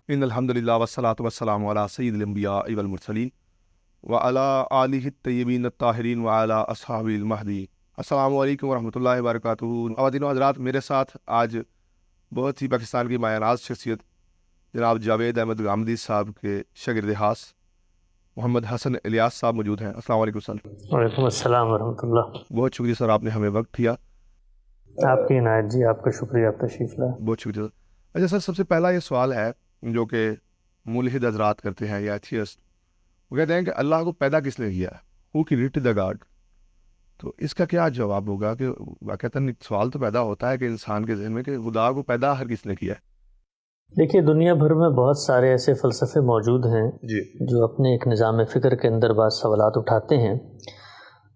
ان الحمدللہ والصلاۃ والسلام علی سید الانبیاء والمرسلین وعلی آلہ الطیبین الطاہرین وعلی اصحابہ المہدی۔ السلام علیکم ورحمۃ اللہ وبرکاتہ۔ خواتین و حضرات، میرے ساتھ آج بہت ہی پاکستان کی مایہ ناز شخصیت جناب جاوید احمد غامدی صاحب کے شاگرد خاص محمد حسن الیاس صاحب موجود ہیں۔ السلام علیکم سر۔ وعلیکم السلام ورحمۃ اللہ۔ بہت شکریہ سر، آپ نے ہمیں وقت دیا۔ آپ کی عنایت جی، آپ کا شکریہ، آپ تشریف لائے۔ بہت شکریہ سر۔ اچھا سر، سب سے پہلا یہ سوال ہے جو کہ ملحد حضرات کرتے ہیں یا ایتھیسٹ، وہ کہتے ہیں کہ اللہ کو پیدا کس نے کیا ہے؟ Who created the God? تو اس کا کیا جواب ہوگا کہ واقعتاً سوال تو پیدا ہوتا ہے کہ انسان کے ذہن میں کہ خدا کو پیدا ہر کس نے کیا ہے؟ دیکھیے، دنیا بھر میں بہت سارے ایسے فلسفے موجود ہیں جی جو اپنے ایک نظام فکر کے اندر بعض سوالات اٹھاتے ہیں۔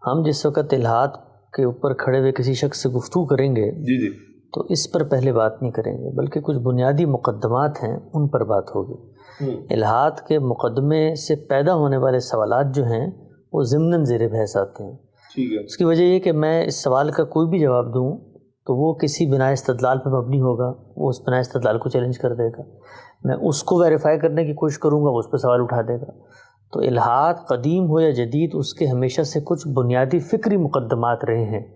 ہم جس وقت الحاد کے اوپر کھڑے ہوئے کسی شخص سے گفتگو کریں گے جی جی تو اس پر پہلے بات نہیں کریں گے، بلکہ کچھ بنیادی مقدمات ہیں ان پر بات ہوگی۔ الحاد کے مقدمے سے پیدا ہونے والے سوالات جو ہیں وہ ضمناً زیر بحث آتے ہیں۔ ٹھیک ہے۔ اس کی وجہ یہ کہ میں اس سوال کا کوئی بھی جواب دوں تو وہ کسی بنا استدلال پر مبنی ہوگا، وہ اس بنا استدلال کو چیلنج کر دے گا، میں اس کو ویریفائی کرنے کی کوشش کروں گا، وہ اس پہ سوال اٹھا دے گا۔ تو الحاد قدیم ہو یا جدید، اس کے ہمیشہ سے کچھ بنیادی فکری مقدمات رہے ہیں،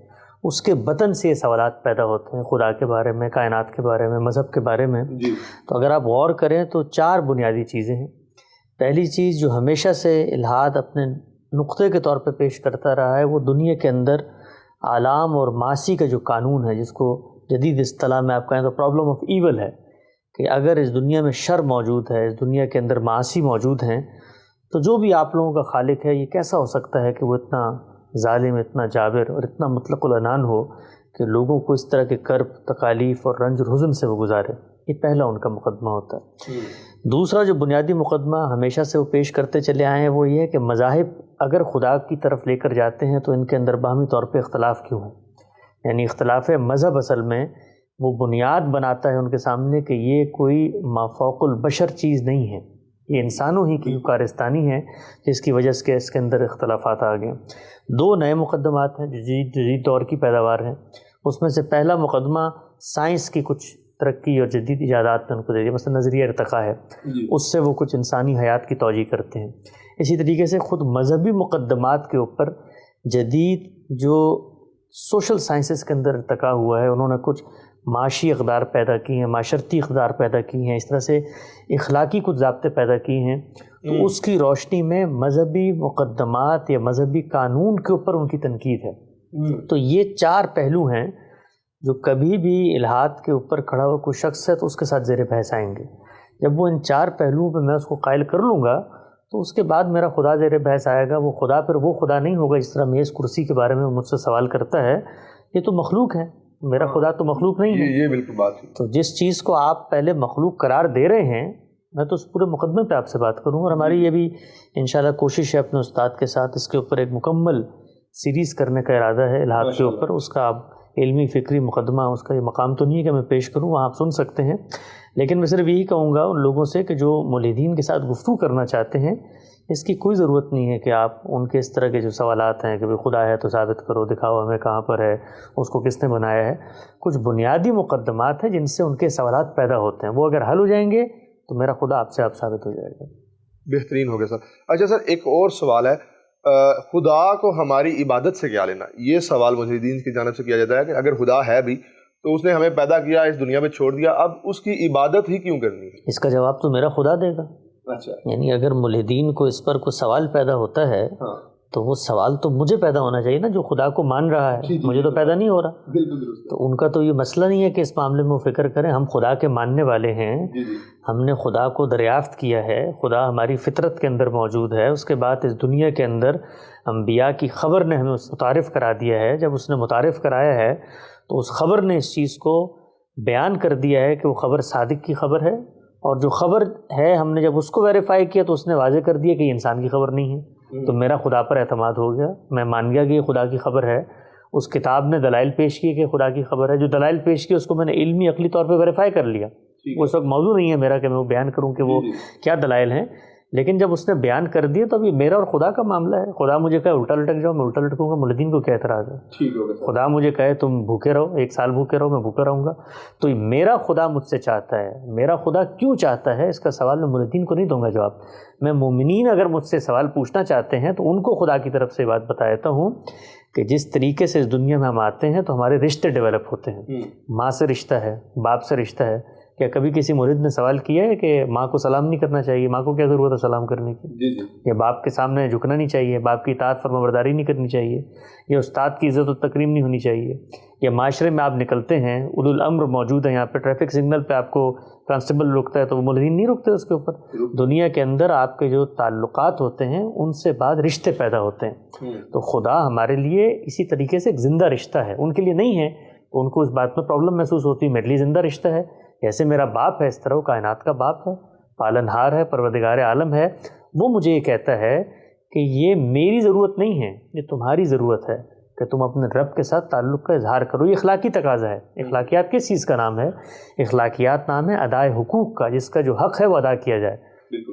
اس کے بطن سے یہ سوالات پیدا ہوتے ہیں، خدا کے بارے میں، کائنات کے بارے میں، مذہب کے بارے میں۔ تو اگر آپ غور کریں تو 4 بنیادی چیزیں ہیں۔ پہلی چیز جو ہمیشہ سے الحاد اپنے نقطے کے طور پہ پیش کرتا رہا ہے، وہ دنیا کے اندر عالم اور معاشی کا جو قانون ہے، جس کو جدید اصطلاح میں آپ کہیں تو پرابلم آف ایول ہے، کہ اگر اس دنیا میں شر موجود ہے، اس دنیا کے اندر معاشی موجود ہیں، تو جو بھی آپ لوگوں کا خالق ہے یہ کیسا ہو سکتا ہے کہ وہ اتنا ظالم، اتنا جابر اور اتنا مطلق العنان ہو کہ لوگوں کو اس طرح کے کرب، تکالیف اور رنج اور حزن سے وہ گزارے۔ یہ پہلا ان کا مقدمہ ہوتا ہے۔ دوسرا جو بنیادی مقدمہ ہمیشہ سے وہ پیش کرتے چلے آئے ہیں وہ یہ ہے کہ مذاہب اگر خدا کی طرف لے کر جاتے ہیں تو ان کے اندر باہمی طور پہ اختلاف کیوں ہے؟ یعنی اختلاف مذہب اصل میں وہ بنیاد بناتا ہے ان کے سامنے کہ یہ کوئی مافوق البشر چیز نہیں ہے، یہ انسانوں ہی کی کارستانی ہے جس کی وجہ سے اس کے اندر اختلافات آ گئے۔ 2 نئے مقدمات ہیں جو جدید دور کی پیداوار ہیں۔ اس میں سے پہلا مقدمہ سائنس کی کچھ ترقی اور جدید ایجادات نے ان کو دے دیا، مثلا نظریہ ارتقاء ہے، اس سے وہ کچھ انسانی حیات کی توجیہ کرتے ہیں۔ اسی طریقے سے خود مذہبی مقدمات کے اوپر جدید جو سوشل سائنسز کے اندر ارتقاء ہوا ہے، انہوں نے کچھ معاشی اقدار پیدا کی ہیں، معاشرتی اقدار پیدا کی ہیں، اس طرح سے اخلاقی کچھ ضابطے پیدا کیے ہیں۔ تو اس کی روشنی میں مذہبی مقدمات یا مذہبی قانون کے اوپر ان کی تنقید ہے۔ تو یہ 4 پہلو ہیں جو کبھی بھی الحاد کے اوپر کھڑا ہوا کوئی شخص ہے تو اس کے ساتھ زیر بحث آئیں گے۔ جب وہ ان 4 پہلوؤں پہ میں اس کو قائل کر لوں گا تو اس کے بعد میرا خدا زیر بحث آئے گا۔ وہ خدا پھر وہ خدا نہیں ہوگا جس طرح میز کرسی کے بارے میں مجھ سے سوال کرتا ہے، یہ تو مخلوق ہے، میرا خدا تو مخلوق نہیں ہے۔ یہ بالکل بات ہے۔ تو جس چیز کو آپ پہلے مخلوق قرار دے رہے ہیں، میں تو اس پورے مقدمے پہ آپ سے بات کروں، اور ہماری یہ بھی انشاءاللہ کوشش ہے اپنے استاد کے ساتھ اس کے اوپر ایک مکمل سیریز کرنے کا ارادہ ہے الحاد کے اوپر۔ اس کا آپ علمی فکری مقدمہ، اس کا یہ مقام تو نہیں ہے کہ میں پیش کروں، وہاں آپ سن سکتے ہیں، لیکن میں صرف یہی کہوں گا ان لوگوں سے کہ جو ملحدین کے ساتھ گفتگو کرنا چاہتے ہیں، اس کی کوئی ضرورت نہیں ہے کہ آپ ان کے اس طرح کے جو سوالات ہیں کہ خدا ہے تو ثابت کرو، دکھاؤ ہمیں کہاں پر ہے، اس کو کس نے بنایا ہے۔ کچھ بنیادی مقدمات ہیں جن سے ان کے سوالات پیدا ہوتے ہیں، وہ اگر حل ہو جائیں گے تو میرا خدا آپ سے آپ ثابت ہو جائے گا۔ بہترین ہو گیا سر۔ اچھا سر، ایک اور سوال ہے، خدا کو ہماری عبادت سے کیا لینا؟ یہ سوال مجاہدین کی جانب سے کیا جاتا ہے کہ اگر خدا ہے بھی تو اس نے ہمیں پیدا کیا، اس دنیا میں چھوڑ دیا، اب اس کی عبادت ہی کیوں کرنی ہے؟ اس کا جواب تو میرا خدا دے گا۔ اچھا، یعنی اگر ملحدین کو اس پر کوئی سوال پیدا ہوتا ہے تو وہ سوال تو مجھے پیدا ہونا چاہیے نا، جو خدا کو مان رہا ہے، مجھے تو پیدا نہیں ہو رہا۔ بالکل درست۔ تو ان کا تو یہ مسئلہ نہیں ہے کہ اس معاملے میں وہ فکر کریں، ہم خدا کے ماننے والے ہیں، ہم نے خدا کو دریافت کیا ہے، خدا ہماری فطرت کے اندر موجود ہے، اس کے بعد اس دنیا کے اندر انبیاء کی خبر نے ہمیں متعارف کرا دیا ہے۔ جب اس نے متعارف کرایا ہے تو اس خبر نے اس چیز کو بیان کر دیا ہے کہ وہ خبر صادق کی خبر ہے، اور جو خبر ہے ہم نے جب اس کو ویریفائی کیا تو اس نے واضح کر دیا کہ یہ انسان کی خبر نہیں ہے۔ تو میرا خدا پر اعتماد ہو گیا، میں مان گیا کہ یہ خدا کی خبر ہے۔ اس کتاب نے دلائل پیش کیے کہ خدا کی خبر ہے، جو دلائل پیش کیے اس کو میں نے علمی عقلی طور پہ ویریفائی کر لیا۔ وہ اس وقت موضوع نہیں ہے میرا کہ میں وہ بیان کروں کہ وہ کیا دلائل ہیں، لیکن جب اس نے بیان کر دیے تو اب یہ میرا اور خدا کا معاملہ ہے. خدا مجھے کہے الٹا لٹک جاؤ، میں الٹا لٹکوں گا. مولدین کو کیا اعتراض ہے؟ ٹھیک ہوگا. خدا مجھے کہے تم بھوکے رہو، 1 سال بھوکے رہو، میں بھوکا رہوں گا. تو میرا خدا مجھ سے چاہتا ہے، میرا خدا کیوں چاہتا ہے، اس کا سوال میں مولدین کو نہیں دوں گا جواب. میں مومنین اگر مجھ سے سوال پوچھنا چاہتے ہیں تو ان کو خدا کی طرف سے بات بتا دیتا ہوں کہ جس طریقے سے اس دنیا میں ہم آتے ہیں تو ہمارے رشتے ڈیولپ ہوتے ہیں. ماں سے رشتہ ہے، باپ سے رشتہ ہے. کیا کبھی کسی مرید نے سوال کیا ہے کہ ماں کو سلام نہیں کرنا چاہیے؟ ماں کو کیا ضرورت ہے سلام کرنے کی؟ یا باپ کے سامنے جھکنا نہیں چاہیے، باپ کی اطاعت فرما برداری نہیں کرنی چاہیے، یا استاد کی عزت و تکریم نہیں ہونی چاہیے؟ یا معاشرے میں آپ نکلتے ہیں، اولو الامر موجود ہیں یہاں پہ، ٹریفک سگنل پہ آپ کو کانسٹیبل روکتا ہے تو وہ مولدین نہیں روکتے اس کے اوپر. دنیا کے اندر آپ کے جو تعلقات ہوتے ہیں ان سے بعد رشتے پیدا ہوتے ہیں. تو خدا ہمارے لیے اسی طریقے سے ایک زندہ رشتہ ہے. ان کے لیے نہیں ہے تو ان کو اس بات میں پرابلم محسوس ہوتی ہے. میرے لیے زندہ رشتہ ہے، جیسے میرا باپ ہے اس طرح وہ کائنات کا باپ ہے، پالنہار ہے، پروردگار عالم ہے. وہ مجھے یہ کہتا ہے کہ یہ میری ضرورت نہیں ہے، یہ تمہاری ضرورت ہے کہ تم اپنے رب کے ساتھ تعلق کا اظہار کرو. یہ اخلاقی تقاضا ہے. اخلاقیات کس چیز کا نام ہے؟ اخلاقیات نام ہے ادائے حقوق کا، جس کا جو حق ہے وہ ادا کیا جائے.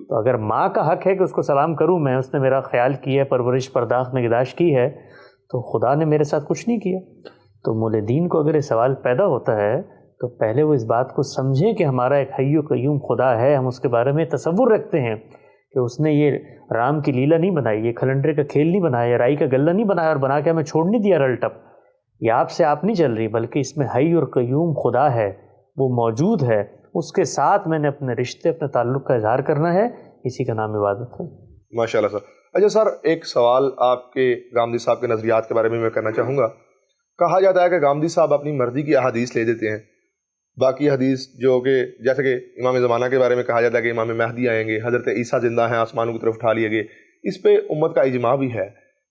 تو اگر ماں کا حق ہے کہ اس کو سلام کروں میں، اس نے میرا خیال کیا ہے، پرورش پرداخت نگہداشت کی ہے، تو خدا نے میرے ساتھ کچھ نہیں کیا. تو مولدین کو اگر یہ سوال پیدا ہوتا ہے تو پہلے وہ اس بات کو سمجھیں کہ ہمارا ایک حی و قیوم خدا ہے. ہم اس کے بارے میں تصور رکھتے ہیں کہ اس نے یہ رام کی لیلا نہیں بنائی، یہ کھلنڈرے کا کھیل نہیں بنایا، یہ رائی کا غلہ نہیں بنایا اور بنا کے ہمیں چھوڑ نہیں دیا رل ٹپ. یہ آپ سے آپ نہیں چل رہی، بلکہ اس میں حی اور قیوم خدا ہے، وہ موجود ہے. اس کے ساتھ میں نے اپنے رشتے، اپنے تعلق کا اظہار کرنا ہے. اسی کا نام عبادت ہے. ماشاء اللہ سر. اچھا سر، ایک سوال آپ کے غامدی صاحب کے نظریات کے بارے میں کرنا چاہوں گا. کہا جاتا ہے کہ غامدی صاحب اپنی مرضی کی احادیث لے دیتے ہیں. باقی حدیث جو کہ جیسے کہ امام زمانہ کے بارے میں کہا جاتا ہے کہ امام مہدی آئیں گے، حضرت عیسیٰ زندہ ہیں، آسمانوں کی طرف اٹھا لیے گئے، اس پہ امت کا اجماع بھی ہے.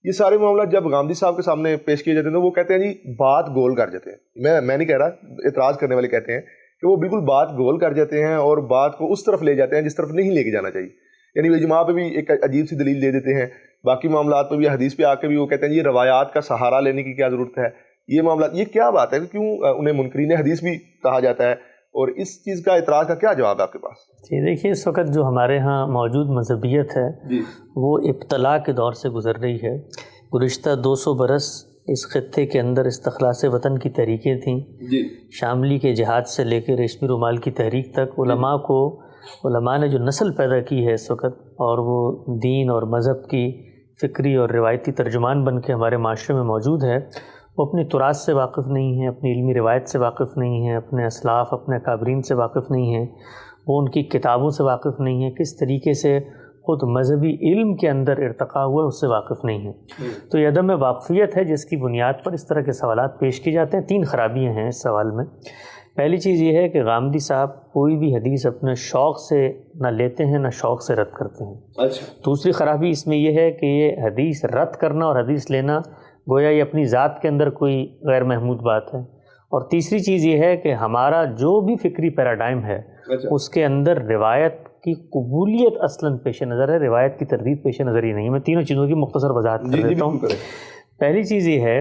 یہ سارے معاملات جب غامدی صاحب کے سامنے پیش کیے جاتے ہیں تو وہ کہتے ہیں جی بات گول کر جاتے ہیں. میں نہیں کہہ رہا، اعتراض کرنے والے کہتے ہیں کہ وہ بالکل بات گول کر جاتے ہیں اور بات کو اس طرف لے جاتے ہیں جس طرف نہیں لے کے جانا چاہیے. یعنی وہ اجماع پہ بھی ایک عجیب سی دلیل دے دیتے ہیں، باقی معاملات پہ بھی حدیث پہ آ کے بھی وہ کہتے ہیں یہ روایات کا سہارا لینے کی کیا ضرورت ہے. یہ معاملات، یہ کیا بات ہے کہ کیوں انہیں منکرین حدیث بھی کہا جاتا ہے، اور اس چیز کا اعتراض کا کیا جواب ہے آپ کے پاس؟ جی دیکھیے، اس وقت جو ہمارے ہاں موجود مذہبیت ہے وہ ابتلا کے دور سے گزر رہی ہے. گزشتہ 200 برس اس خطے کے اندر استخلاص وطن کی تحریکیں تھیں. شاملی کے جہاد سے لے کے ریشمی رومال کی تحریک تک علماء نے جو نسل پیدا کی ہے اس وقت، اور وہ دین اور مذہب کی فکری اور روایتی ترجمان بن کے ہمارے معاشرے میں موجود ہے، وہ اپنی تراث سے واقف نہیں ہیں، اپنی علمی روایت سے واقف نہیں ہیں، اپنے اسلاف، اپنے اکابرین سے واقف نہیں ہیں، وہ ان کی کتابوں سے واقف نہیں ہیں، کس طریقے سے خود مذہبی علم کے اندر ارتقاء ہوا اس سے واقف نہیں ہیں. تو یہ عدم واقفیت ہے جس کی بنیاد پر اس طرح کے سوالات پیش کیے جاتے ہیں. 3 خرابیاں ہیں اس سوال میں. پہلی چیز یہ ہے کہ غامدی صاحب کوئی بھی حدیث اپنے شوق سے نہ لیتے ہیں نہ شوق سے رد کرتے ہیں. دوسری خرابی اس میں یہ ہے کہ یہ حدیث رد کرنا اور حدیث لینا گویا یہ اپنی ذات کے اندر کوئی غیر محمود بات ہے. اور تیسری چیز یہ ہے کہ ہمارا جو بھی فکری پیراڈائم ہے اس کے اندر روایت کی قبولیت اصلاً پیش نظر ہے، روایت کی تردید پیش نظر ہی نہیں ہے. میں تینوں چیزوں کی مختصر وضاحت کر دیتا ہوں. پہلی چیز یہ ہے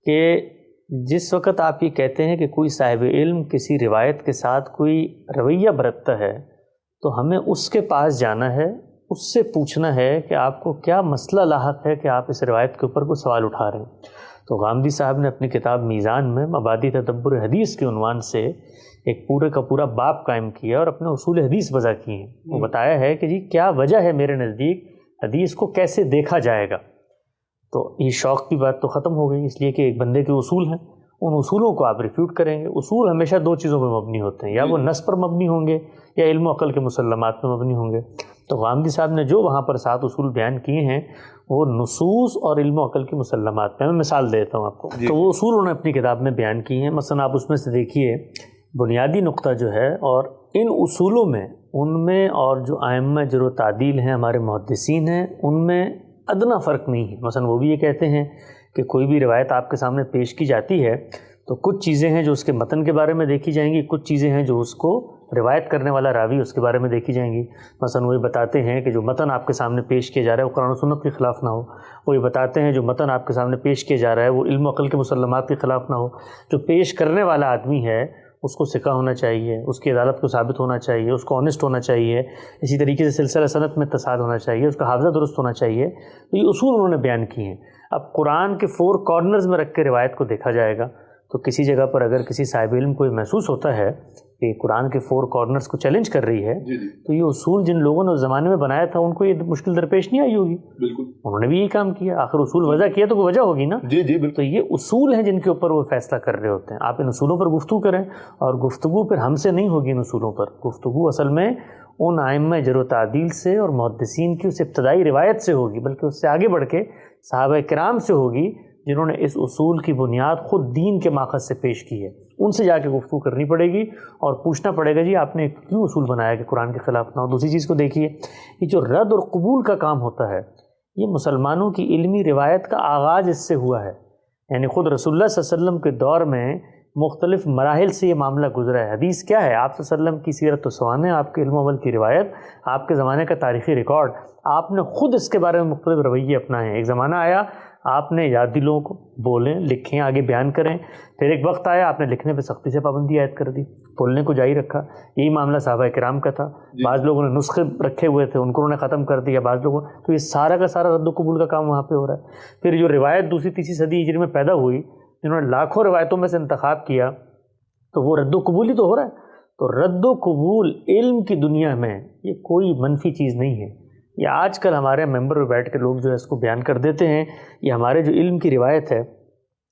کہ جس وقت آپ یہ کہتے ہیں کہ کوئی صاحب علم کسی روایت کے ساتھ کوئی رویہ برتتا ہے تو ہمیں اس کے پاس جانا ہے، اس سے پوچھنا ہے کہ آپ کو کیا مسئلہ لاحق ہے کہ آپ اس روایت کے اوپر کوئی سوال اٹھا رہے ہیں. تو غامدی صاحب نے اپنی کتاب میزان میں مبادی تدبر حدیث کے عنوان سے ایک پورے کا پورا باب قائم کیا اور اپنے اصول حدیث وضع کیے ہیں. وہ بتایا ہے کہ جی کیا وجہ ہے میرے نزدیک حدیث کو کیسے دیکھا جائے گا. تو یہ شوق کی بات تو ختم ہو گئی، اس لیے کہ ایک بندے کے اصول ہیں، ان اصولوں کو آپ ریفیوٹ کریں گے. اصول ہمیشہ 2 چیزوں پر مبنی ہوتے ہیں، یا وہ نص پر مبنی ہوں گے یا علم و عقل کے مسلمات پر مبنی ہوں گے. تو غامدی صاحب نے جو وہاں پر 7 اصول بیان کیے ہیں وہ نصوص اور علم و عقل کے مسلمات میں. میں مثال دیتا ہوں آپ کو. تو وہ اصول انہوں نے اپنی کتاب میں بیان کیے ہیں. مثلا آپ اس میں سے دیکھیے بنیادی نقطہ جو ہے، اور ان اصولوں میں ان میں اور جو ائمہ جرح و تعدیل ہیں، ہمارے محدثین ہیں، ان میں ادنا فرق نہیں ہے. مثلا وہ بھی یہ کہتے ہیں کہ کوئی بھی روایت آپ کے سامنے پیش کی جاتی ہے تو کچھ چیزیں ہیں جو اس کے متن کے بارے میں دیکھی جائیں گی، کچھ چیزیں ہیں جو اس کو روایت کرنے والا راوی اس کے بارے میں دیکھی جائیں گی. مثلا وہ یہ بتاتے ہیں کہ جو متن آپ کے سامنے پیش کیا جا رہا ہے وہ قرآن و سنت کے خلاف نہ ہو. وہ یہ بتاتے ہیں جو متن آپ کے سامنے پیش کیا جا رہا ہے وہ علم و عقل کے مسلمات کے خلاف نہ ہو. جو پیش کرنے والا آدمی ہے اس کو ثقہ ہونا چاہیے، اس کی عدالت کو ثابت ہونا چاہیے، اس کو آنیسٹ ہونا چاہیے، اسی طریقے سے سلسلہ صنعت میں تصاعد ہونا چاہیے، اس کا حافظہ درست ہونا چاہیے. تو یہ اصول انہوں نے بیان کیے ہیں. اب قرآن کے 4 کارنرز میں رکھ کے روایت کو دیکھا جائے گا تو کسی جگہ پر اگر کسی صاحب علم کو یہ محسوس ہوتا ہے کہ قرآن کے 4 کارنرز کو چیلنج کر رہی ہے تو یہ اصول جن لوگوں نے اس زمانے میں بنایا تھا ان کو یہ مشکل درپیش نہیں آئی ہوگی. بالکل انہوں نے بھی یہی کام کیا، آخر اصول وضع کیا تو کوئی وجہ ہوگی نا. جی بالکل. تو یہ اصول ہیں جن کے اوپر وہ فیصلہ کر رہے ہوتے ہیں. آپ ان اصولوں پر گفتگو کریں، اور گفتگو پھر ہم سے نہیں ہوگی، ان اصولوں پر گفتگو اصل میں ان ائمہ جرح و تعدیل سے اور محدثین کی اس ابتدائی روایت سے ہوگی، بلکہ اس سے آگے بڑھ کے صحابہ کرام سے ہوگی جنہوں نے اس اصول کی بنیاد خود دین کے ماخذ سے پیش کی ہے. ان سے جا کے گفتگو کرنی پڑے گی اور پوچھنا پڑے گا جی آپ نے کیوں اصول بنایا کہ قرآن کے خلاف نہ ہو. دوسری چیز کو دیکھیے، یہ جو رد اور قبول کا کام ہوتا ہے یہ مسلمانوں کی علمی روایت کا آغاز اس سے ہوا ہے. یعنی خود رسول اللہ صلی اللہ علیہ وسلم کے دور میں مختلف مراحل سے یہ معاملہ گزرا ہے. حدیث کیا ہے؟ آپ صلی اللہ علیہ وسلم کی سیرت و سوانح، آپ کے علم و عمل کی روایت، آپ کے زمانے کا تاریخی ریکارڈ. آپ نے خود اس کے بارے میں مختلف رویے اپنائے ہیں. ایک زمانہ آیا آپ نے یاد دلوں کو بولیں، لکھیں، آگے بیان کریں. پھر ایک وقت آیا آپ نے لکھنے پہ سختی سے پابندی عائد کر دی، بولنے کو جاری رکھا. یہی معاملہ صحابہ کرام کا تھا. بعض لوگوں نے نسخے رکھے ہوئے تھے ان کو انہوں نے ختم کر دیا، بعض لوگوں تو یہ سارا کا سارا رد و قبول کا کام وہاں پہ ہو رہا ہے. پھر جو روایت دوسری تیسری صدی ہجری میں پیدا ہوئی جنہوں نے لاکھوں روایتوں میں سے انتخاب کیا تو وہ رد و قبول ہی تو ہو رہا ہے. تو رد و قبول علم کی دنیا میں یہ کوئی منفی چیز نہیں ہے. یہ آج کل ہمارے ممبر پہ بیٹھ کے لوگ جو ہے اس کو بیان کر دیتے ہیں. یہ ہمارے جو علم کی روایت ہے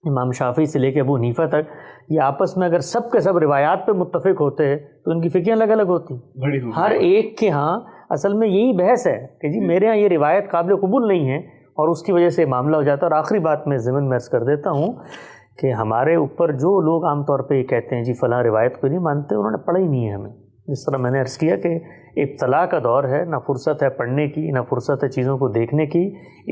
امام شافعی سے لے کے ابو حنیفہ تک، یہ آپس میں اگر سب کے سب روایات پہ متفق ہوتے ہیں تو ان کی فقہیں الگ الگ ہوتی. ہر ایک کے ہاں اصل میں یہی بحث ہے کہ جی میرے ہاں یہ روایت قابل قبول نہیں ہے اور اس کی وجہ سے معاملہ ہو جاتا ہے. اور آخری بات میں ضمن میں عرض کر دیتا ہوں کہ ہمارے اوپر جو لوگ عام طور پہ یہ کہتے ہیں جی فلاں روایت کو نہیں مانتے، انہوں نے پڑھا ہی نہیں ہے. ہمیں جس طرح میں نے عرض کیا کہ ابتلا کا دور ہے، نہ فرصت ہے پڑھنے کی، نہ فرصت ہے چیزوں کو دیکھنے کی.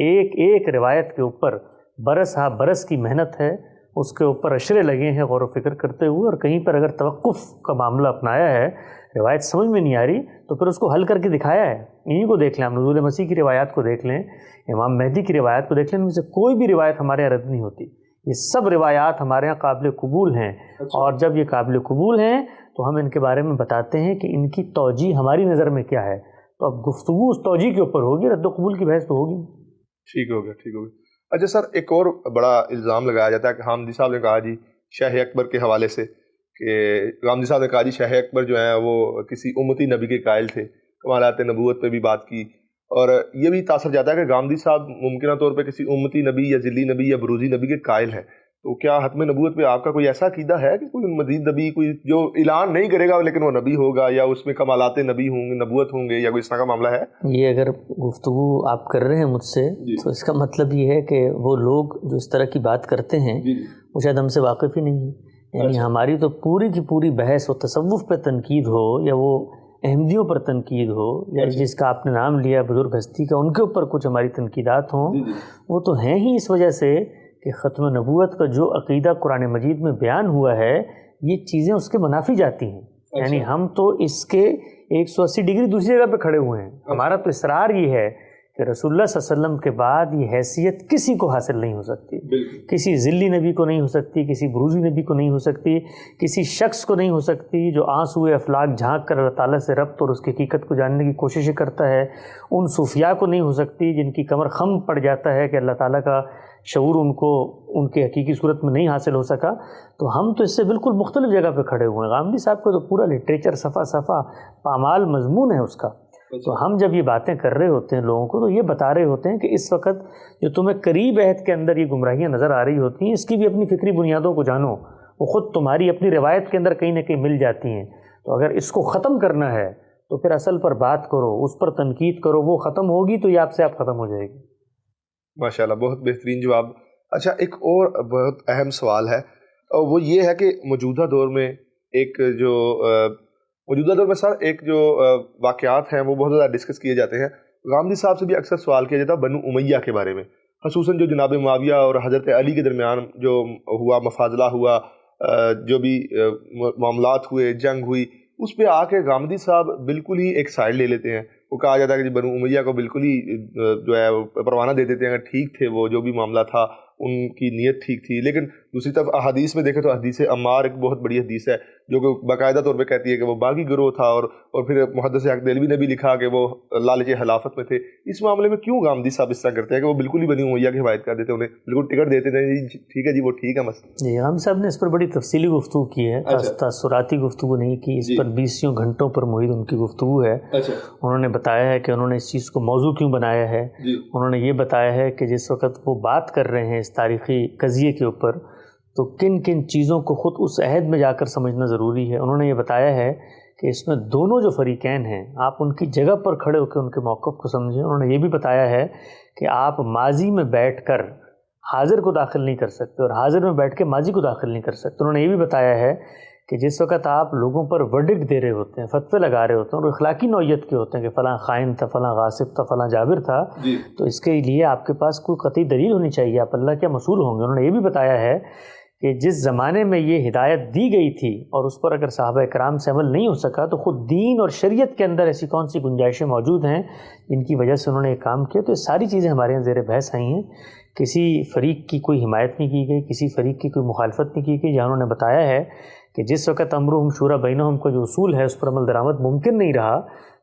ایک ایک روایت کے اوپر برس ہا برس کی محنت ہے، اس کے اوپر اشرے لگے ہیں غور و فکر کرتے ہوئے. اور کہیں پر اگر توقف کا معاملہ اپنایا ہے، روایت سمجھ میں نہیں آ رہی تو پھر اس کو حل کر کے دکھایا ہے. انہیں کو دیکھ لیں، ہم نزول مسیح کی روایات کو دیکھ لیں، امام مہدی کی روایات کو دیکھ لیں، ان میں سے کوئی بھی روایت ہمارے یہاں رد نہیں ہوتی. یہ سب روایات ہمارے ہاں قابل قبول ہیں. اور جب یہ قابل قبول ہیں تو ہم ان کے بارے میں بتاتے ہیں کہ ان کی توجیہ ہماری نظر میں کیا ہے. تو اب گفتگو اس توجیہ کے اوپر ہوگی، رد و قبول کی بحث تو ہوگی. ٹھیک ہو گیا، ٹھیک ہو گیا. اچھا سر، ایک اور بڑا الزام لگایا جاتا ہے کہ حامدی صاحب نے کہا جی شاہ اکبر کے حوالے سے کہ حامدی صاحب نے کہا جی شاہ اکبر جو ہیں وہ کسی امتی نبی کے قائل تھے، کمالات نبوت پہ بھی بات کی. اور یہ بھی تاثر جاتا ہے کہ غامدی صاحب ممکنہ طور پہ کسی امتی نبی یا ذلی نبی یا بروزی نبی کے قائل ہیں. تو کیا ختم نبوت پہ آپ کا کوئی ایسا عقیدہ ہے کہ کوئی مزید نبی کوئی جو اعلان نہیں کرے گا لیکن وہ نبی ہوگا، یا اس میں کمالات نبی ہوں گے، نبوت ہوں گے، یا کوئی اس طرح کا معاملہ ہے؟ یہ اگر گفتگو آپ کر رہے ہیں مجھ سے تو اس کا مطلب یہ ہے کہ وہ لوگ جو اس طرح کی بات کرتے ہیں وہ شاید ہم سے واقف ہی نہیں ہیں. یعنی ہماری تو پوری کی پوری بحث و تصوف پہ تنقید ہو، یا وہ احمدیوں پر تنقید ہو، یا جس کا آپ نے نام لیا بزرگ ہستی کا ان کے اوپر کچھ ہماری تنقیدات ہوں، وہ تو ہیں ہی اس وجہ سے کہ ختم نبوت کا جو عقیدہ قرآن مجید میں بیان ہوا ہے یہ چیزیں اس کے منافی جاتی ہیں. یعنی ہم تو اس کے 180 ڈگری دوسری جگہ پہ کھڑے ہوئے ہیں. ہمارا تو اصرار یہ ہے کہ رسول اللہ صلی اللہ علیہ وسلم کے بعد یہ حیثیت کسی کو حاصل نہیں ہو سکتی. کسی ذلی نبی کو نہیں ہو سکتی، کسی بروزی نبی کو نہیں ہو سکتی، کسی شخص کو نہیں ہو سکتی جو آنسوئے افلاک جھانک کر اللہ تعالیٰ سے ربط اور اس کی حقیقت کو جاننے کی کوشش کرتا ہے. ان صوفیاء کو نہیں ہو سکتی جن کی کمر خم پڑ جاتا ہے کہ اللہ تعالیٰ کا شعور ان کو ان کے حقیقی صورت میں نہیں حاصل ہو سکا. تو ہم تو اس سے بالکل مختلف جگہ پہ کھڑے ہوئے ہیں. غامدی صاحب کا تو پورا لٹریچر صفحہ صفحہ پامال مضمون ہے اس کا. تو ہم جب یہ باتیں کر رہے ہوتے ہیں لوگوں کو تو یہ بتا رہے ہوتے ہیں کہ اس وقت جو تمہیں قریب عہد کے اندر یہ گمراہیاں نظر آ رہی ہوتی ہیں اس کی بھی اپنی فکری بنیادوں کو جانو، وہ خود تمہاری اپنی روایت کے اندر کہیں نہ کہیں مل جاتی ہیں. تو اگر اس کو ختم کرنا ہے تو پھر اصل پر بات کرو، اس پر تنقید کرو، وہ ختم ہوگی تو یہ آپ سے آپ ختم ہو جائے گی. ماشاءاللہ، بہت بہترین جواب. اچھا، ایک اور بہت اہم سوال ہے، اور وہ یہ ہے کہ موجودہ دور میں سر ایک جو واقعات ہیں وہ بہت زیادہ ڈسکس کیے جاتے ہیں. غامدی صاحب سے بھی اکثر سوال کیا جاتا ہے بنو امیہ کے بارے میں، خصوصاً جو جناب معاویہ اور حضرت علی کے درمیان جو ہوا، مفاضلہ ہوا، جو بھی معاملات ہوئے، جنگ ہوئی، اس پہ آ کے غامدی صاحب بالکل ہی ایک سائڈ لے لیتے ہیں. وہ کہا جاتا ہے کہ بنو امیہ کو بالکل ہی جو ہے پروانہ دے دیتے ہیں کہ ٹھیک تھے، وہ جو بھی معاملہ تھا ان کی نیت ٹھیک تھی. لیکن دوسری طرف احادیث میں دیکھیں تو حدیث عمار ایک بہت بڑی حدیث ہے جو کہ باقاعدہ طور پہ کہتی ہے کہ وہ باغی گروہ تھا، اور پھر محدث حق دہلوی نے بھی لکھا کہ وہ لالچ خلافت میں تھے. اس معاملے میں کیوں غامدی صاحب اس طرح کرتے ہیں کہ وہ بالکل ہی بنی امیہ کی حمایت کر دیتے ہیں، انہیں بالکل ٹکٹ دیتے تھے جی ٹھیک ہے جی وہ ٹھیک ہے مسئلہ. جی غامدی صاحب نے اس پر بڑی تفصیلی گفتگو کی ہے، تاثراتی گفتگو نہیں کی، اس پر 20 گھنٹوں پر محیط ان کی گفتگو ہے. انہوں نے بتایا ہے کہ انہوں نے اس چیز کو موضوع کیوں بنایا ہے. انہوں نے یہ بتایا ہے کہ جس وقت وہ بات کر رہے ہیں اس تاریخی قضیے کے اوپر تو کن کن چیزوں کو خود اس عہد میں جا کر سمجھنا ضروری ہے. انہوں نے یہ بتایا ہے کہ اس میں دونوں جو فریقین ہیں آپ ان کی جگہ پر کھڑے ہو کے ان کے موقف کو سمجھیں. انہوں نے یہ بھی بتایا ہے کہ آپ ماضی میں بیٹھ کر حاضر کو داخل نہیں کر سکتے اور حاضر میں بیٹھ کے ماضی کو داخل نہیں کر سکتے. انہوں نے یہ بھی بتایا ہے کہ جس وقت آپ لوگوں پر ورڈکٹ دے رہے ہوتے ہیں، فتوے لگا رہے ہوتے ہیں اور اخلاقی نوعیت کے ہوتے ہیں کہ فلاں خائن تھا، فلاں غاصب تھا، فلاں جابر تھا، تو اس کے لیے آپ کے پاس کوئی قطعی دلیل ہونی چاہیے، آپ اللہ کے مسئول ہوں گے. انہوں نے یہ بھی بتایا ہے کہ جس زمانے میں یہ ہدایت دی گئی تھی اور اس پر اگر صحابہ کرام سے عمل نہیں ہو سکا تو خود دین اور شریعت کے اندر ایسی کون سی گنجائشیں موجود ہیں جن کی وجہ سے انہوں نے یہ کام کیا. تو یہ ساری چیزیں ہمارے یہاں زیر بحث آئی ہیں. کسی فریق کی کوئی حمایت نہیں کی گئی، کسی فریق کی کوئی مخالفت نہیں کی گئی. جہاں انہوں نے بتایا ہے کہ جس وقت امرہم شورا بینہم کا جو اصول ہے اس پر عمل درآمد ممکن نہیں رہا،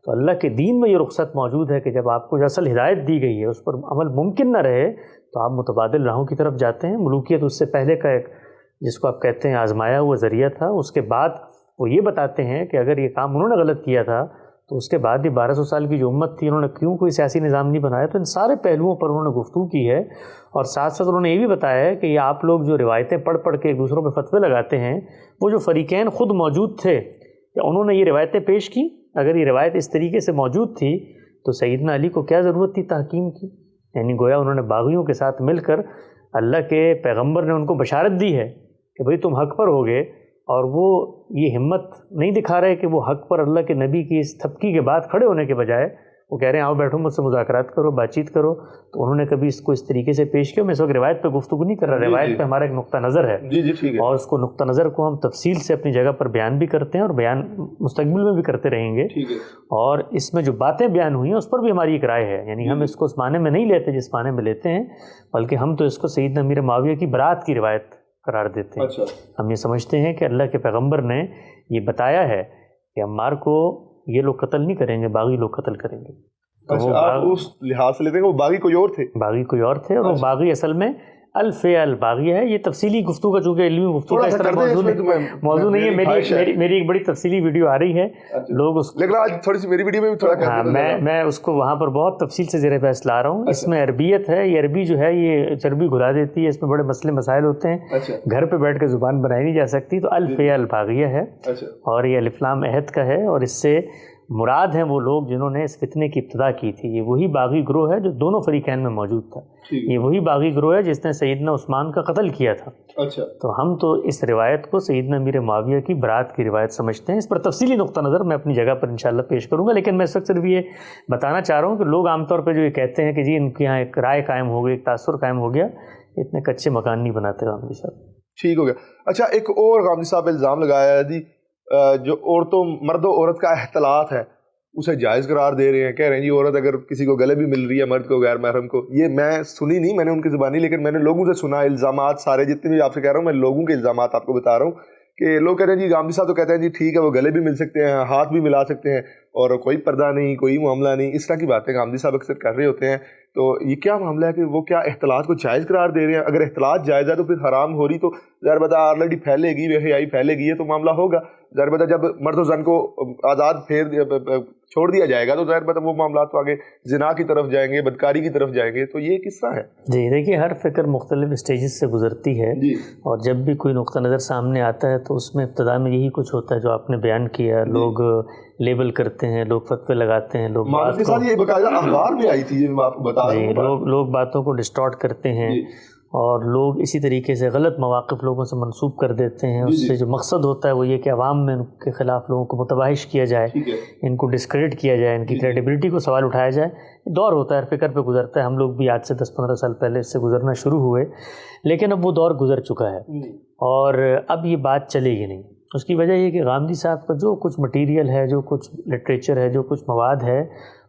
تو اللہ کے دین میں یہ رخصت موجود ہے کہ جب آپ کو جو اصل ہدایت دی گئی ہے اس پر عمل ممکن نہ رہے تو آپ متبادل راہوں کی طرف جاتے ہیں. ملوکیت اس سے پہلے کا ایک جس کو آپ کہتے ہیں آزمایا ہوا ذریعہ تھا. اس کے بعد وہ یہ بتاتے ہیں کہ اگر یہ کام انہوں نے غلط کیا تھا تو اس کے بعد یہ 1200 سال کی جو امت تھی انہوں نے کیوں کوئی سیاسی نظام نہیں بنایا. تو ان سارے پہلوؤں پر انہوں نے گفتگو کی ہے اور ساتھ ساتھ انہوں نے یہ بھی بتایا ہے کہ یہ آپ لوگ جو روایتیں پڑھ کے ایک دوسروں پہ فتوے لگاتے ہیں، وہ جو فریقین خود موجود تھے کہ انہوں نے یہ روایتیں پیش کی. اگر یہ روایت اس طریقے سے موجود تھی تو سیدنا علی کو کیا ضرورت تھی تحکیم کی؟ یعنی گویا انہوں نے باغیوں کے ساتھ مل کر اللہ کے پیغمبر نے ان کو بشارت دی ہے کہ بھئی تم حق پر ہوگے، اور وہ یہ ہمت نہیں دکھا رہے کہ وہ حق پر اللہ کے نبی کی اس تھپکی کے بعد کھڑے ہونے کے بجائے وہ کہہ رہے ہیں آؤ بیٹھو مجھ سے مذاکرات کرو، بات چیت کرو. تو انہوں نے کبھی اس کو اس طریقے سے پیش کیا. میں اس وقت روایت پہ گفتگو نہیں کر رہا، روایت پہ ہمارا ایک نقطہ نظر ہے اور اس کو نقطہ نظر کو ہم تفصیل سے اپنی جگہ پر بیان بھی کرتے ہیں اور بیان مستقبل میں بھی کرتے رہیں گے. اور اس میں جو باتیں بیان ہوئی ہیں اس پر بھی ہماری ایک رائے ہے. یعنی ہم اس کو اس معنی میں نہیں لیتے جس معنی میں لیتے ہیں، بلکہ ہم تو اس کو سیدنا امیر معاویہ کی برات کی روایت قرار دیتے ہیں. ہم یہ سمجھتے ہیں کہ اللہ کے پیغمبر نے یہ بتایا ہے کہ عمار کو یہ لوگ قتل نہیں کریں گے، باغی لوگ قتل کریں گے. آپ اس لحاظ سے لیتے ہیں کہ وہ باغی کوئی اور تھے، باغی کوئی اور تھے، اور وہ باغی اصل میں الفیع الباغیہ ہے. یہ تفصیلی گفتگو کا چونکہ علمی گفتگو کا اس طرح موضوع نہیں ہے. میری ایک بڑی تفصیلی ویڈیو آ رہی ہے، لوگ اس لیکن آج تھوڑی سی میری ویڈیو میں بھی تھوڑا میں اس کو وہاں پر بہت تفصیل سے زیر بحث لا رہا ہوں. اس میں عربیت ہے، یہ عربی جو ہے یہ چربی گھلا دیتی ہے، اس میں بڑے مسئلے مسائل ہوتے ہیں، گھر پہ بیٹھ کے زبان بنائی نہیں جا سکتی. تو الفیع الباغیہ ہے اور یہ الف لام عہد کا ہے، اور اس سے مراد ہیں وہ لوگ جنہوں نے اس فتنے کی ابتدا کی تھی. یہ وہی باغی گروہ ہے جو دونوں فریقین میں موجود تھا. یہ وہی باغی گروہ ہے جس نے سیدنا عثمان کا قتل کیا تھا. تو ہم تو اس روایت کو سیدنا امیر معاویہ کی برات کی روایت سمجھتے ہیں. اس پر تفصیلی نقطہ نظر میں اپنی جگہ پر انشاءاللہ پیش کروں گا، لیکن میں اس وقت صرف یہ بتانا چاہ رہا ہوں کہ لوگ عام طور پہ جو یہ کہتے ہیں کہ جی ان کے یہاں ایک رائے قائم ہو گئی، ایک تاثر قائم ہو گیا، اتنے کچے مکان نہیں بناتے غامدی صاحب. ٹھیک ہو گیا. اچھا ایک اور غامدی صاحب الزام لگایا ہے جی جو عورتوں مرد و عورت کا اختلاط ہے اسے جائز قرار دے رہے ہیں. کہہ رہے ہیں جی عورت اگر کسی کو گلے بھی مل رہی ہے مرد کو غیر محرم کو، یہ میں سنی نہیں، میں نے ان کی زبانی، لیکن میں نے لوگوں سے سنا الزامات سارے جتنے بھی آپ سے کہہ رہا ہوں، میں لوگوں کے الزامات آپ کو بتا رہا ہوں کہ لوگ کہہ رہے ہیں جی غامدی صاحب تو کہتے ہیں جی ٹھیک ہے وہ گلے بھی مل سکتے ہیں، ہاتھ بھی ملا سکتے ہیں اور کوئی پردہ نہیں، کوئی معاملہ نہیں، اس طرح کی باتیں غامدی صاحب اکثر کر رہے ہوتے ہیں. تو یہ کیا معاملہ ہے کہ وہ کیا اختلاط کو جائز قرار دے رہے ہیں؟ اگر اختلاط جائز ہے تو پھر حرام ہو رہی تو ظاہر بات آلریڈی پھیلے گی، بے حیائی پھیلے گی، یہ تو معاملہ ہوگا. ظاہر بات جب مرد و زن کو آزاد چھوڑ دیا جائے گا تو ظاہر بات وہ معاملات تو آگے زنا کی طرف جائیں گے، بدکاری کی طرف جائیں گے. تو یہ کس طرح ہے؟ جی دیکھیے ہر فکر مختلف اسٹیجز سے گزرتی ہے اور جب بھی کوئی نقطہ نظر سامنے آتا ہے تو اس میں ابتدا میں یہی کچھ ہوتا ہے جو آپ نے بیان کیا. لوگ لیبل کرتے ہیں، لوگ فتوے لگاتے ہیں، لوگ لوگ باتوں کو ڈسٹارٹ کرتے ہیں اور لوگ اسی طریقے سے غلط مواقف لوگوں سے منسوب کر دیتے ہیں. اس سے جو مقصد ہوتا ہے وہ یہ کہ عوام میں ان کے خلاف لوگوں کو متباہش کیا جائے، ان کو ڈسکریڈٹ کیا جائے، ان کی کریڈیبلٹی کو سوال اٹھایا جائے. دور ہوتا ہے، فکر پہ گزرتا ہے. ہم لوگ بھی آج سے 10-15 سال پہلے اس سے گزرنا شروع ہوئے، لیکن اب وہ دور گزر چکا ہے اور اب یہ بات چلے گی نہیں. اس کی وجہ یہ کہ غامدی صاحب کا جو کچھ مٹیریل ہے، جو کچھ لٹریچر ہے، جو کچھ مواد ہے،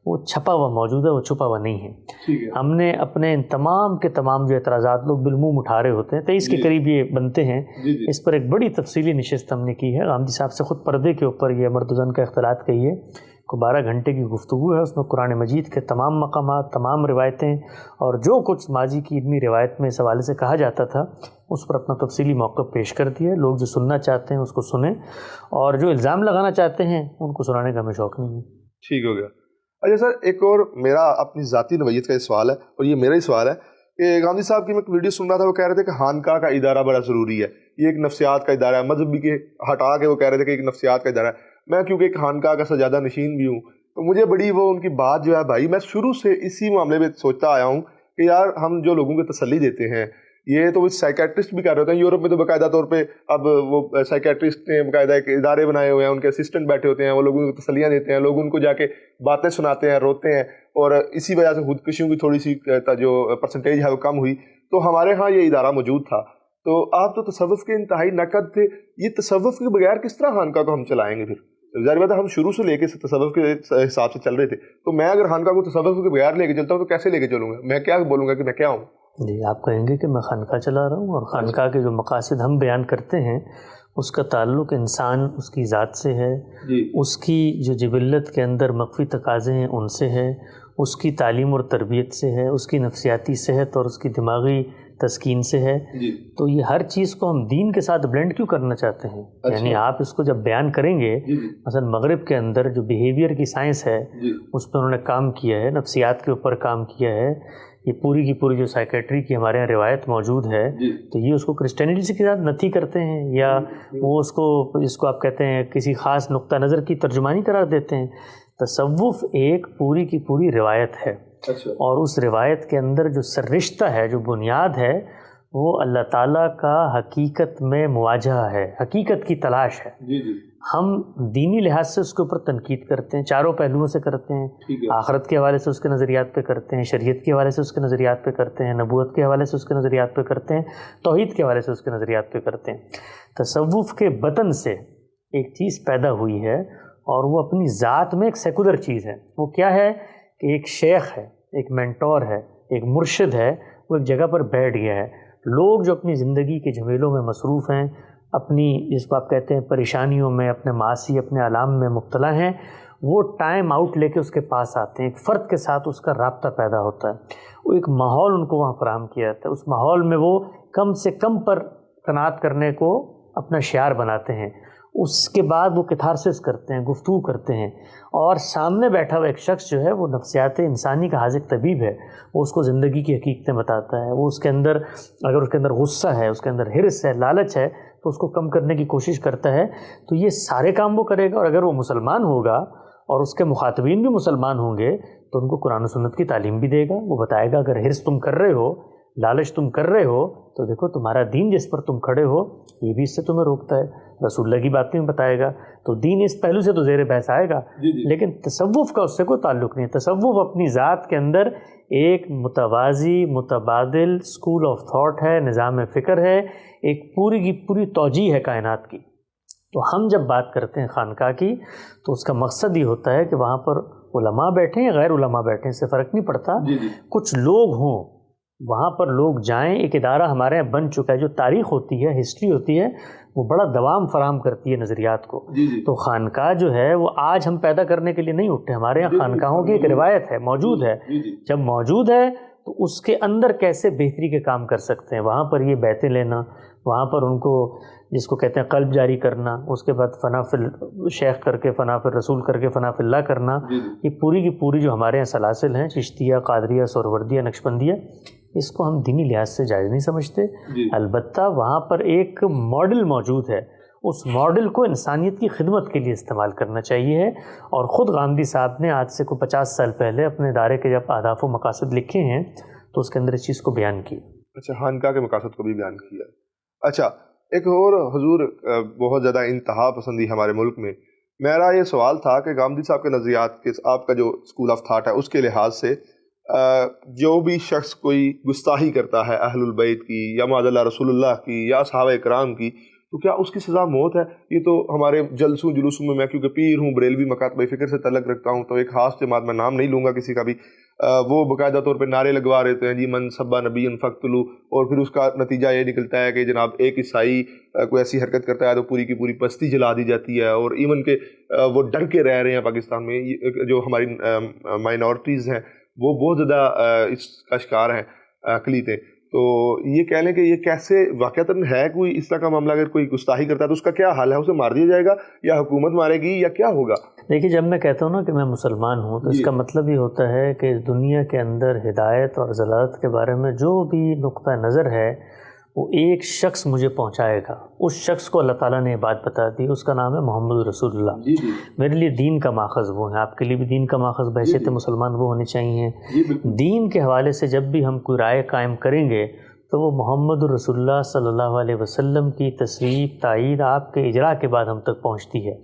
وہ چھپا ہوا موجود ہے، وہ چھپا ہوا نہیں ہے۔ ٹھیک ہے، ہم نے اپنے ان تمام کے تمام جو اعتراضات لوگ بالموم اٹھا رہے ہوتے ہیں، 23 کے قریب یہ بنتے ہیں، اس پر ایک بڑی تفصیلی نشست ہم نے کی ہے۔ غامدی صاحب سے خود پردے کے اوپر یہ مرد و زن کا اختلاط کہی ہے، کو 12 گھنٹے کی گفتگو ہے، اس میں قرآن مجید کے تمام مقامات، تمام روایتیں اور جو کچھ ماضی کی علمی روایت میں اس حوالے سے کہا جاتا تھا اس پر اپنا تفصیلی موقف پیش کر دیا ہے۔ لوگ جو سننا چاہتے ہیں اس کو سنیں، اور جو الزام لگانا چاہتے ہیں ان کو سنانے کا ہمیں شوق نہیں ہے۔ ٹھیک ہو گیا۔ اچھا سر، ایک اور میرا اپنی ذاتی نوعیت کا یہ سوال ہے، اور یہ میرا ہی سوال ہے کہ غامدی صاحب کی میں ایک ویڈیو سن رہا تھا، وہ کہہ رہے تھے کہ خانقاہ کا ادارہ بڑا ضروری ہے، یہ ایک نفسیات کا ادارہ ہے، مذہبی کے ہٹا کے وہ کہہ رہے تھے کہ ایک نفسیات کا ادارہ ہے۔ میں کیونکہ ایک خانقاہ کا سجادہ نشین بھی ہوں، تو مجھے بڑی وہ ان کی بات جو ہے بھائی، میں شروع سے اسی معاملے میں سوچتا آیا ہوں کہ یار ہم جو لوگوں کو تسلی دیتے ہیں، یہ تو وہ سائیکیٹرسٹ بھی کر رہے ہوتے ہیں۔ یورپ میں تو باقاعدہ طور پہ اب وہ سائیکیٹرسٹ نے باقاعدہ ایک ادارے بنائے ہوئے ہیں، ان کے اسسٹنٹ بیٹھے ہوتے ہیں، وہ لوگوں کو تسلیاں دیتے ہیں، لوگ ان کو جا کے باتیں سناتے ہیں، روتے ہیں، اور اسی وجہ سے خودکشیوں کی تھوڑی سی جو پرسنٹیج ہے وہ کم ہوئی۔ تو ہمارے ہاں یہ ادارہ موجود تھا، تو آپ تو تصوف کے انتہائی نقد تھے، یہ تصوف کے بغیر کس طرح خانقاہ کو ہم چلائیں گے؟ پھر ظاہر بات ہے ہم شروع سے لے کے تصوف کے حساب سے چل رہے تھے، تو میں اگر خانقاہ کو تصوف کے بغیر لے کے چلتا ہوں تو کیسے لے کے چلوں گا؟ میں کیا بولوں گا کہ میں کیا ہوں؟ جی، آپ کہیں گے کہ میں خانقاہ چلا رہا ہوں، اور خانقاہ کے جو مقاصد ہم بیان کرتے ہیں اس کا تعلق انسان اس کی ذات سے ہے، اس کی جو جبلت کے اندر مخفی تقاضے ہیں ان سے ہے، اس کی تعلیم اور تربیت سے ہے، اس کی نفسیاتی صحت اور اس کی دماغی تسکین سے ہے۔ تو یہ ہر چیز کو ہم دین کے ساتھ بلینڈ کیوں کرنا چاہتے ہیں؟ یعنی آپ اس کو جب بیان کریں گے، مثلا مغرب کے اندر جو بیہیویئر کی سائنس ہے اس پہ انہوں نے کام کیا ہے، نفسیات کے اوپر کام کیا ہے، یہ پوری کی پوری جو سائیکیٹری کی ہمارے یہاں روایت موجود ہے، تو یہ اس کو کرسچینٹی کے ساتھ نتھی کرتے ہیں، یا وہ اس کو آپ کہتے ہیں کسی خاص نقطہ نظر کی ترجمانی قرار دیتے ہیں۔ تصوف ایک پوری کی پوری روایت ہے، اور اس روایت کے اندر جو سررشتہ ہے، جو بنیاد ہے، وہ اللہ تعالیٰ کا حقیقت میں مواجہہ ہے، حقیقت کی تلاش ہے۔ ہم دینی لحاظ سے اس کے اوپر تنقید کرتے ہیں، چاروں پہلوؤں سے کرتے ہیں، آخرت کے حوالے سے اس کے نظریات پہ کرتے ہیں، شریعت کے حوالے سے اس کے نظریات پہ کرتے ہیں، نبوت کے حوالے سے اس کے نظریات پہ کرتے ہیں، توحید کے حوالے سے اس کے نظریات پہ کرتے ہیں۔ تصوف کے بطن سے ایک چیز پیدا ہوئی ہے، اور وہ اپنی ذات میں ایک سیکولر چیز ہے۔ وہ کیا ہے کہ ایک شیخ ہے، ایک مینٹور ہے، ایک مرشد ہے، وہ ایک جگہ پر بیٹھ گیا ہے۔ لوگ جو اپنی زندگی کے جھمیلوں میں مصروف ہیں، اپنی جس کو آپ کہتے ہیں پریشانیوں میں، اپنے معاصی، اپنے آلام میں مبتلا ہیں، وہ ٹائم آؤٹ لے کے اس کے پاس آتے ہیں، ایک فرد کے ساتھ اس کا رابطہ پیدا ہوتا ہے، وہ ایک ماحول ان کو وہاں فراہم کیا جاتا ہے، اس ماحول میں وہ کم سے کم پر قناعت کرنے کو اپنا شعار بناتے ہیں۔ اس کے بعد وہ کتھارسس کرتے ہیں، گفتگو کرتے ہیں، اور سامنے بیٹھا ہوا ایک شخص جو ہے وہ نفسیات انسانی کا حاذق طبیب ہے، وہ اس کو زندگی کی حقیقتیں بتاتا ہے۔ وہ اس کے اندر اگر اس کے اندر غصہ ہے، اس کے اندر حرص ہے، لالچ ہے، تو اس کو کم کرنے کی کوشش کرتا ہے۔ تو یہ سارے کام وہ کرے گا، اور اگر وہ مسلمان ہوگا اور اس کے مخاطبین بھی مسلمان ہوں گے تو ان کو قرآن و سنت کی تعلیم بھی دے گا۔ وہ بتائے گا اگر حرص تم کر رہے ہو، لالچ تم کر رہے ہو، تو دیکھو تمہارا دین جس پر تم کھڑے ہو یہ بھی اس سے تمہیں روکتا ہے، رسول اللہ کی باتیں بتائے گا۔ تو دین اس پہلو سے تو زیر بحث آئے گا، لیکن تصوف کا اس سے کوئی تعلق نہیں ہے۔ تصوف اپنی ذات کے اندر ایک متوازی متبادل اسکول آف تھاٹ ہے، نظام فکر ہے، ایک پوری کی پوری توجیہ ہے کائنات کی۔ تو ہم جب بات کرتے ہیں خانقاہ کی تو اس کا مقصد یہ ہوتا ہے کہ وہاں پر علماء بیٹھیں یا غیر علماء بیٹھیں، اس سے فرق نہیں پڑتا، کچھ لوگ ہوں وہاں پر، لوگ جائیں۔ ایک ادارہ ہمارے یہاں بن چکا ہے، جو تاریخ ہوتی ہے، ہسٹری ہوتی ہے، وہ بڑا دوام فراہم کرتی ہے نظریات کو۔ تو خانقاہ جو ہے وہ آج ہم پیدا کرنے کے لیے نہیں اٹھے، ہمارے یہاں خانقاہوں کی ایک روایت ہے، موجود ہے۔ جب موجود ہے تو اس کے اندر کیسے بہتری کے کام کر سکتے ہیں، وہاں پر یہ بیعتیں لینا، وہاں پر ان کو جس کو کہتے ہیں قلب جاری کرنا، اس کے بعد فنا فی الشیخ کر کے فنا فی الرسول کر کے فنا فی اللہ کرنا، یہ پوری کی پوری جو ہمارے یہاں سلاسل ہیں، چشتیہ، قادریہ، سہروردیہ، نقشبندیہ، اس کو ہم دینی لحاظ سے جائز نہیں سمجھتے۔ البتہ وہاں پر ایک ماڈل موجود ہے، اس ماڈل کو انسانیت کی خدمت کے لیے استعمال کرنا چاہیے، اور خود غامدی صاحب نے آج سے کوئی 50 سال پہلے اپنے ادارے کے جب اہداف و مقاصد لکھے ہیں تو اس کے اندر اس چیز کو بیان کی۔ اچھا، خانقاہ کے مقاصد کو بھی بیان کیا۔ اچھا، ایک اور حضور بہت زیادہ انتہا پسندی ہمارے ملک میں، میرا یہ سوال تھا کہ غامدی صاحب کے نظریات کے، آپ کا جو اسکول آف تھاٹ ہے اس کے لحاظ سے جو بھی شخص کوئی گستاخی کرتا ہے اہل البیت کی، یا معاذ اللہ رسول اللہ کی، یا صحابہ کرام کی، تو کیا اس کی سزا موت ہے؟ یہ تو ہمارے جلسوں جلوسوں میں، میں کیونکہ پیر ہوں، بریلوی مکاتب فکر سے تعلق رکھتا ہوں، تو ایک خاص جماعت، میں نام نہیں لوں گا کسی کا بھی، وہ باقاعدہ طور پہ نعرے لگوا رہتے ہیں جی من سبا نبی فقتلو، اور پھر اس کا نتیجہ یہ نکلتا ہے کہ جناب ایک عیسائی کوئی ایسی حرکت کرتا ہے تو پوری کی پوری بستی جلا دی جاتی ہے، اور ایون کہ وہ ڈر کے رہ رہے ہیں پاکستان میں، جو ہماری مائنورٹیز ہیں وہ بہت زیادہ اس کا شکار ہیں، اقلیتیں. تو یہ کہہ لیں کہ یہ کیسے واقعتاً ہے کوئی اس طرح کا معاملہ، اگر کوئی گستاخی کرتا ہے تو اس کا کیا حال ہے؟ اسے مار دیا جائے گا یا حکومت مارے گی یا کیا ہوگا؟ دیکھیے، جب میں کہتا ہوں نا کہ میں مسلمان ہوں، تو اس کا مطلب یہ ہوتا ہے کہ اس دنیا کے اندر ہدایت اور ضلالت کے بارے میں جو بھی نقطہ نظر ہے وہ ایک شخص مجھے پہنچائے گا. اس شخص کو اللہ تعالیٰ نے یہ بات بتا دی، اس کا نام ہے محمد رسول اللہ. میرے لیے دین کا ماخذ وہ ہے، آپ کے لیے بھی دین کا ماخذ بحیثیت مسلمان وہ ہونے چاہیے. دین کے حوالے سے جب بھی ہم کوئی رائے قائم کریں گے تو وہ محمد رسول اللہ صلی اللہ علیہ وسلم کی تصریح، تائید آپ کے اجراء کے بعد ہم تک پہنچتی ہے.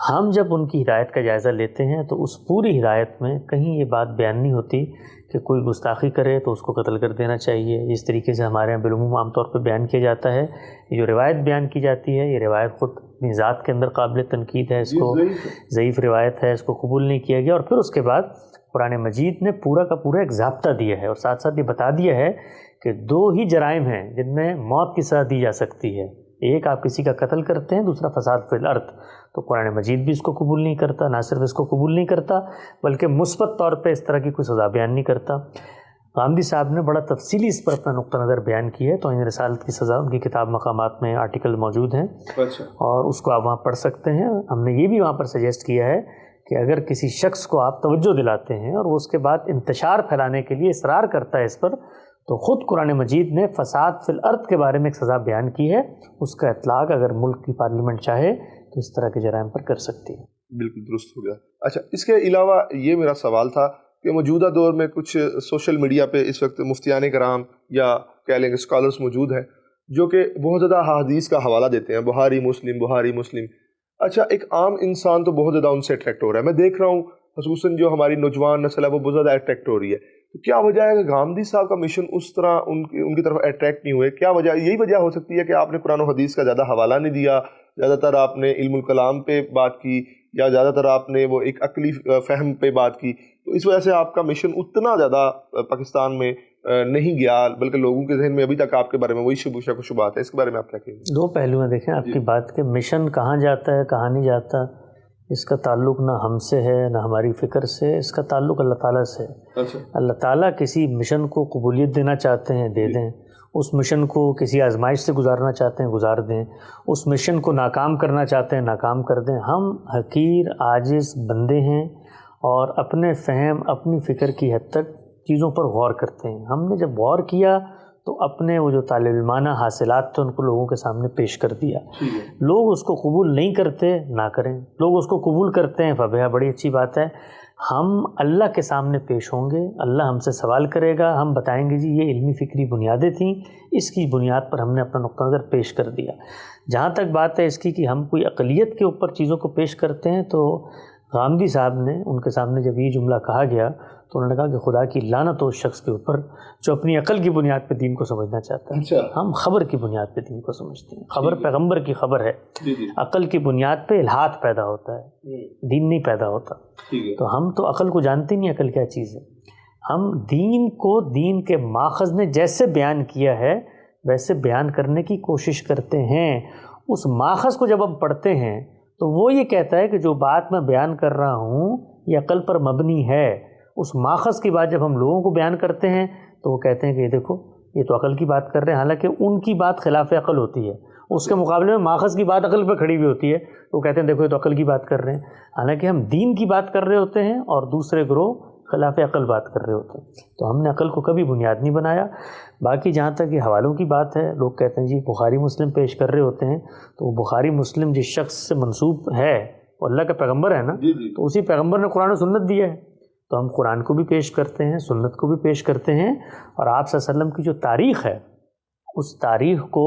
ہم جب ان کی ہدایت کا جائزہ لیتے ہیں تو اس پوری ہدایت میں کہیں یہ بات بیان نہیں ہوتی کہ کوئی گستاخی کرے تو اس کو قتل کر دینا چاہیے. اس طریقے سے ہمارے یہاں بالعموم عام طور پہ بیان کیا جاتا ہے. یہ جو روایت بیان کی جاتی ہے، یہ روایت خود اپنی ذات کے اندر قابل تنقید ہے، اس کو ضعیف روایت ہے، اس کو قبول نہیں کیا گیا. اور پھر اس کے بعد قرآن مجید نے پورا کا پورا ایک ضابطہ دیا ہے، اور ساتھ ساتھ یہ بتا دیا ہے کہ دو ہی جرائم ہیں جن میں موت کی سزا دی جا سکتی ہے. ایک آپ کسی کا قتل کرتے ہیں، دوسرا فساد فی الارض. تو قرآن مجید بھی اس کو قبول نہیں کرتا، نہ صرف اس کو قبول نہیں کرتا بلکہ مثبت طور پہ اس طرح کی کوئی سزا بیان نہیں کرتا. غامدی صاحب نے بڑا تفصیلی اس پر اپنا نقطہ نظر بیان کیا ہے. تو ان رسالت کی سزا، ان کی کتاب مقامات میں آرٹیکل موجود ہیں، اور اس کو آپ وہاں پڑھ سکتے ہیں. ہم نے یہ بھی وہاں پر سجیسٹ کیا ہے کہ اگر کسی شخص کو آپ توجہ دلاتے ہیں اور وہ اس کے بعد انتشار پھیلانے کے لیے اصرار کرتا ہے اس پر، تو خود قرآن مجید نے فساد فی الارض کے بارے میں ایک سزا بیان کی ہے. اس کا اطلاق اگر ملک کی پارلیمنٹ چاہے تو اس طرح کے جرائم پر کر سکتی ہے. بالکل درست ہو گیا. اچھا، اس کے علاوہ یہ میرا سوال تھا کہ موجودہ دور میں کچھ سوشل میڈیا پہ اس وقت مفتیان کرام یا کہہ لیں گے اسکالرس موجود ہیں جو کہ بہت زیادہ حدیث کا حوالہ دیتے ہیں، بخاری مسلم بخاری مسلم. اچھا، ایک عام انسان تو بہت زیادہ ان سے اٹریکٹ ہو رہا ہے. میں دیکھ رہا ہوں خصوصاً جو ہماری نوجوان نسل ہے وہ بہت زیادہ اٹریکٹ ہو رہی ہے. تو کیا وجہ ہے کہ غامدی صاحب کا مشن اس طرح ان کی طرف اٹریکٹ نہیں ہوئے؟ کیا وجہ؟ یہی وجہ ہو سکتی ہے کہ آپ نے قرآن و حدیث کا زیادہ حوالہ نہیں دیا، زیادہ تر آپ نے علم الکلام پہ بات کی، یا زیادہ تر آپ نے وہ ایک عقلی فہم پہ بات کی، تو اس وجہ سے آپ کا مشن اتنا زیادہ پاکستان میں نہیں گیا، بلکہ لوگوں کے ذہن میں ابھی تک آپ کے بارے میں وہی شک و شبہات ہے. اس کے بارے میں آپ کیا کہیں گے؟ دو پہلو ہیں دیکھیں آپ کی بات کے. مشن کہاں جاتا ہے کہاں نہیں جاتا، اس کا تعلق نہ ہم سے ہے نہ ہماری فکر سے، اس کا تعلق اللہ تعالیٰ سے. اللہ تعالیٰ کسی مشن کو قبولیت دینا چاہتے ہیں دے دیں، اس مشن کو کسی آزمائش سے گزارنا چاہتے ہیں گزار دیں، اس مشن کو ناکام کرنا چاہتے ہیں ناکام کر دیں. ہم حقیر عاجز بندے ہیں اور اپنے فہم اپنی فکر کی حد تک چیزوں پر غور کرتے ہیں. ہم نے جب غور کیا تو اپنے وہ جو طالب علمانہ حاصلات تھے ان کو لوگوں کے سامنے پیش کر دیا. لوگ اس کو قبول نہیں کرتے، نہ کریں. لوگ اس کو قبول کرتے ہیں، فبہا، بڑی اچھی بات ہے. ہم اللہ کے سامنے پیش ہوں گے، اللہ ہم سے سوال کرے گا، ہم بتائیں گے جی یہ علمی فکری بنیادیں تھیں، اس کی بنیاد پر ہم نے اپنا نقطہ نظر پیش کر دیا. جہاں تک بات ہے اس کی کہ ہم کوئی اقلیت کے اوپر چیزوں کو پیش کرتے ہیں، تو غامدی صاحب نے ان کے سامنے جب یہ جملہ کہا گیا تو انہوں نے کہا کہ خدا کی لعنت ہو اس شخص کے اوپر جو اپنی عقل کی بنیاد پہ دین کو سمجھنا چاہتا ہے. ہم خبر کی بنیاد پہ دین کو سمجھتے ہیں. خبر پیغمبر کی خبر ہے. عقل کی بنیاد پہ الہات پیدا ہوتا ہے، دین نہیں پیدا ہوتا. تو ہم تو عقل کو جانتے نہیں عقل کیا چیز ہے. ہم دین کو دین کے ماخذ نے جیسے بیان کیا ہے ویسے بیان کرنے کی کوشش کرتے ہیں. اس ماخذ کو جب ہم پڑھتے ہیں تو وہ یہ کہتا ہے کہ جو بات میں بیان کر رہا ہوں یہ عقل پر مبنی ہے. اس ماخذ کی بات جب ہم لوگوں کو بیان کرتے ہیں تو وہ کہتے ہیں کہ یہ دیکھو یہ تو عقل کی بات کر رہے ہیں، حالانکہ ان کی بات خلاف عقل ہوتی ہے. اس کے مقابلے میں ماخذ کی بات عقل پہ کھڑی ہوئی ہوتی ہے، تو وہ کہتے ہیں دیکھو یہ تو عقل کی بات کر رہے ہیں، حالانکہ ہم دین کی بات کر رہے ہوتے ہیں اور دوسرے گروہ خلاف عقل بات کر رہے ہوتے ہیں. تو ہم نے عقل کو کبھی بنیاد نہیں بنایا. باقی جہاں تک یہ حوالوں کی بات ہے، لوگ کہتے ہیں جی بخاری مسلم پیش کر رہے ہوتے ہیں، تو وہ بخاری مسلم جس شخص سے منسوب ہے وہ اللہ کا پیغمبر ہے نا، تو اسی پیغمبر نے قرآن و سنت دیا ہے. تو ہم قرآن کو بھی پیش کرتے ہیں، سنت کو بھی پیش کرتے ہیں، اور آپ صلی اللہ علیہ وسلم کی جو تاریخ ہے اس تاریخ کو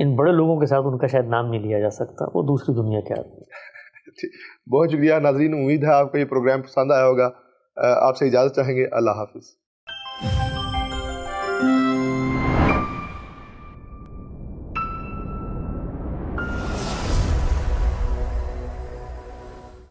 ان بڑے لوگوں کے ساتھ ان کا شاید نام نہیں لیا جا سکتا، وہ دوسری دنیا کے آدمی۔ بہت شکریہ ناظرین، امید ہے آپ کو یہ پروگرام پسند آیا ہوگا۔ آپ سے اجازت چاہیں گے، اللہ حافظ۔